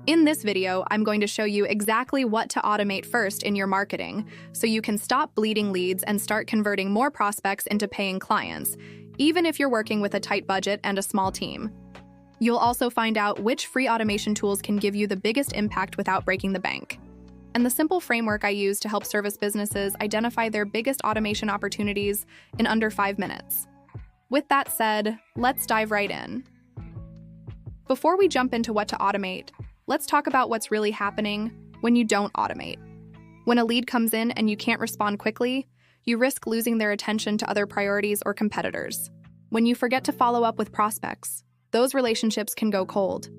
In this video, I'm going to show you exactly what to automate first in your marketing, so you can stop bleeding leads and start converting more prospects into paying clients, even if you're working with a tight budget and a small team. You'll also find out which free automation tools can give you the biggest impact without breaking the bank, and the simple framework I use to help service businesses identify their biggest automation opportunities in under 5 minutes. With that said, let's dive right in. Before we jump into what to automate, let's talk about what's really happening when you don't automate. When a lead comes in and you can't respond quickly, you risk losing their attention to other priorities or competitors. When you forget to follow up with prospects, those relationships can go cold.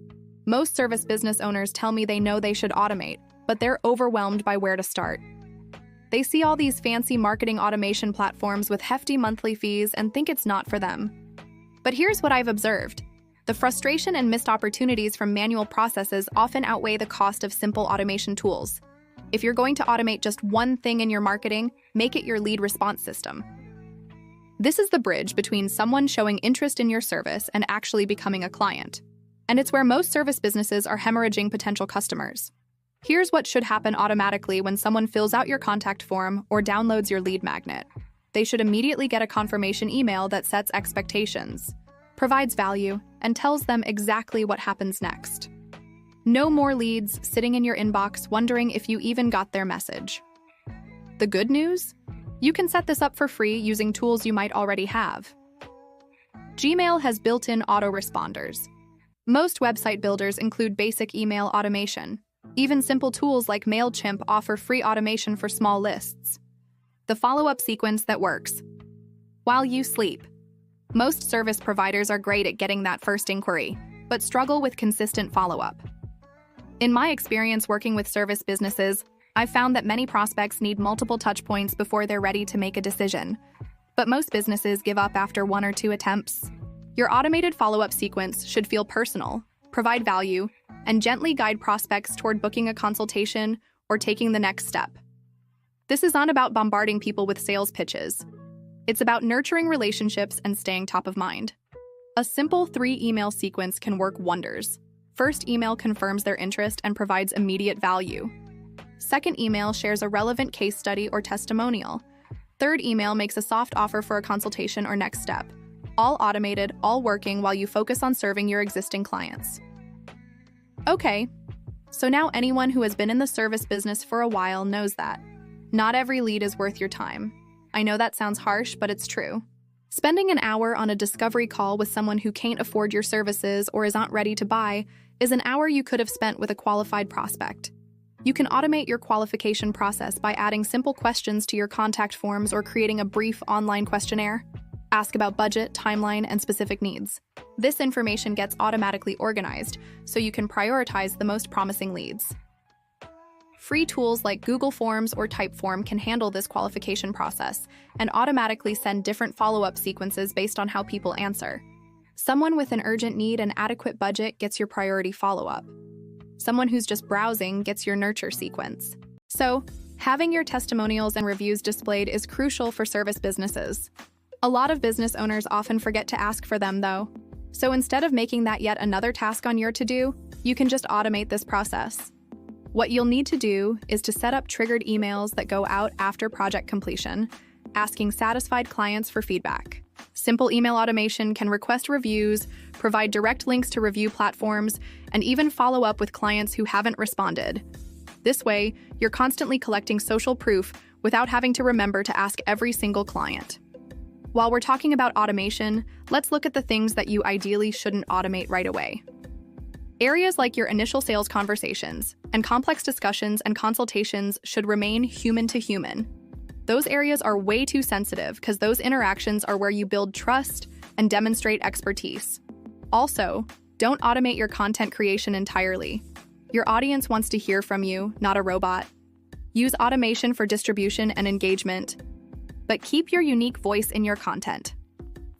Most service business owners tell me they know they should automate, but they're overwhelmed by where to start. They see all these fancy marketing automation platforms with hefty monthly fees and think it's not for them. But here's what I've observed. The frustration and missed opportunities from manual processes often outweigh the cost of simple automation tools. If you're going to automate just one thing in your marketing, make it your lead response system. This is the bridge between someone showing interest in your service and actually becoming a client. And it's where most service businesses are hemorrhaging potential customers. Here's what should happen automatically when someone fills out your contact form or downloads your lead magnet. They should immediately get a confirmation email that sets expectations, provides value, and tells them exactly what happens next. No more leads sitting in your inbox wondering if you even got their message. The good news? You can set this up for free using tools you might already have. Gmail has built-in autoresponders. Most website builders include basic email automation. Even simple tools like MailChimp offer free automation for small lists. The follow-up sequence that works. While you sleep. Most service providers are great at getting that first inquiry, but struggle with consistent follow-up. In my experience working with service businesses, I've found that many prospects need multiple touchpoints before they're ready to make a decision. But most businesses give up after 1 or 2 attempts. Your automated follow-up sequence should feel personal, provide value, and gently guide prospects toward booking a consultation or taking the next step. This is not about bombarding people with sales pitches. It's about nurturing relationships and staying top of mind. A simple 3-email sequence can work wonders. First email confirms their interest and provides immediate value. Second email shares a relevant case study or testimonial. Third email makes a soft offer for a consultation or next step. All automated, all working while you focus on serving your existing clients. Okay, so now anyone who has been in the service business for a while knows that not every lead is worth your time. I know that sounds harsh, but it's true. Spending an hour on a discovery call with someone who can't afford your services or is not ready to buy is an hour you could have spent with a qualified prospect. You can automate your qualification process by adding simple questions to your contact forms or creating a brief online questionnaire. Ask about budget, timeline, and specific needs. This information gets automatically organized, so you can prioritize the most promising leads. Free tools like Google Forms or Typeform can handle this qualification process and automatically send different follow-up sequences based on how people answer. Someone with an urgent need and adequate budget gets your priority follow-up. Someone who's just browsing gets your nurture sequence. So, having your testimonials and reviews displayed is crucial for service businesses. A lot of business owners often forget to ask for them, though. So instead of making that yet another task on your to-do, you can just automate this process. What you'll need to do is to set up triggered emails that go out after project completion, asking satisfied clients for feedback. Simple email automation can request reviews, provide direct links to review platforms, and even follow up with clients who haven't responded. This way, you're constantly collecting social proof without having to remember to ask every single client. While we're talking about automation, let's look at the things that you ideally shouldn't automate right away. Areas like your initial sales conversations and complex discussions and consultations should remain human to human. Those areas are way too sensitive because those interactions are where you build trust and demonstrate expertise. Also, don't automate your content creation entirely. Your audience wants to hear from you, not a robot. Use automation for distribution and engagement, but keep your unique voice in your content.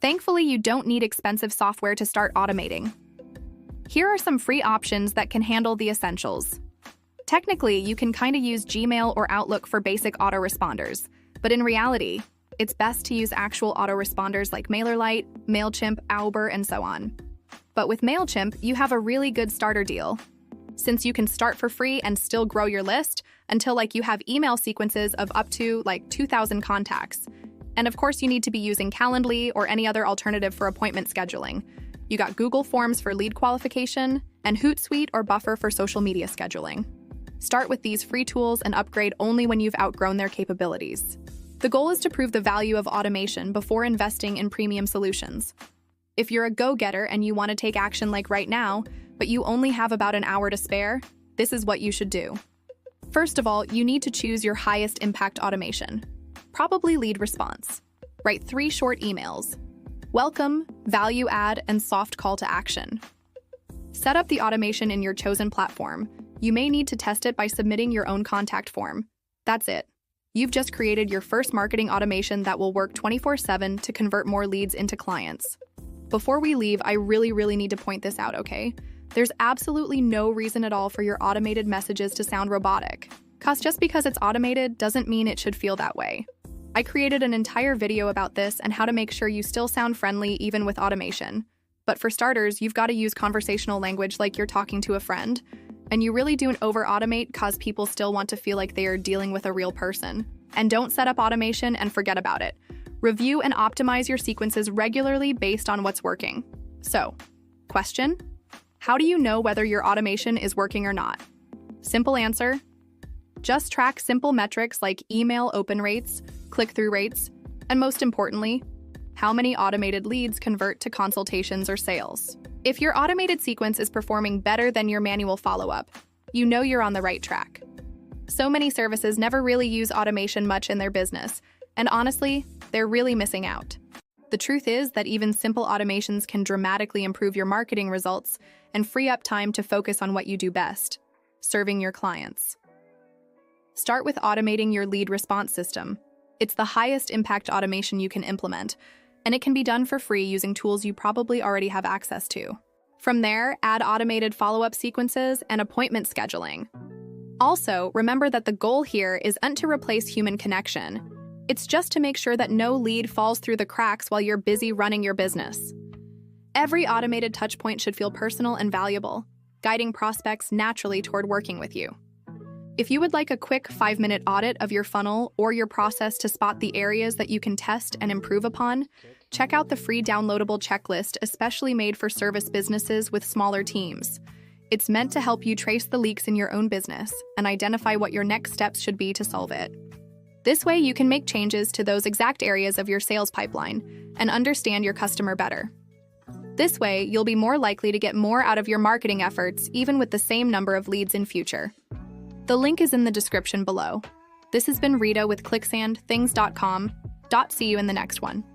Thankfully, you don't need expensive software to start automating. Here are some free options that can handle the essentials. Technically, you can kind of use Gmail or Outlook for basic autoresponders, but in reality, it's best to use actual autoresponders like MailerLite, MailChimp, Auber, and so on. But with MailChimp, you have a really good starter deal. since you can start for free and still grow your list until you have email sequences of up to 2,000 contacts. And of course, you need to be using Calendly or any other alternative for appointment scheduling. You got Google Forms for lead qualification and Hootsuite or Buffer for social media scheduling. Start with these free tools and upgrade only when you've outgrown their capabilities. The goal is to prove the value of automation before investing in premium solutions. If you're a go-getter and you want to take action right now, but you only have about an hour to spare, this is what you should do. First of all, you need to choose your highest impact automation. Probably lead response. Write 3 short emails: welcome, value add, and soft call to action. Set up the automation in your chosen platform. You may need to test it by submitting your own contact form. That's it. You've just created your first marketing automation that will work 24/7 to convert more leads into clients. Before we leave, I really need to point this out, okay? There's absolutely no reason at all for your automated messages to sound robotic. Just because it's automated doesn't mean it should feel that way. I created an entire video about this and how to make sure you still sound friendly even with automation. But for starters, you've got to use conversational language like you're talking to a friend. And you really don't over-automate because people still want to feel like they are dealing with a real person. And don't set up automation and forget about it. Review and optimize your sequences regularly based on what's working. So, question? How do you know whether your automation is working or not? Simple answer: just track simple metrics like email open rates, click-through rates, and most importantly, how many automated leads convert to consultations or sales. If your automated sequence is performing better than your manual follow-up, you know you're on the right track. So many services never really use automation much in their business, and honestly, they're really missing out. The truth is that even simple automations can dramatically improve your marketing results and free up time to focus on what you do best: serving your clients. Start with automating your lead response system. It's the highest impact automation you can implement, and it can be done for free using tools you probably already have access to. From there, add automated follow-up sequences and appointment scheduling. Also, remember that the goal here isn't to replace human connection. It's just to make sure that no lead falls through the cracks while you're busy running your business. Every automated touchpoint should feel personal and valuable, guiding prospects naturally toward working with you. If you would like a quick 5-minute audit of your funnel or your process to spot the areas that you can test and improve upon, check out the free downloadable checklist especially made for service businesses with smaller teams. It's meant to help you trace the leaks in your own business and identify what your next steps should be to solve it. This way, you can make changes to those exact areas of your sales pipeline and understand your customer better. This way, you'll be more likely to get more out of your marketing efforts even with the same number of leads in future. The link is in the description below. This has been Rita with ClicksandThings.com. See you in the next one.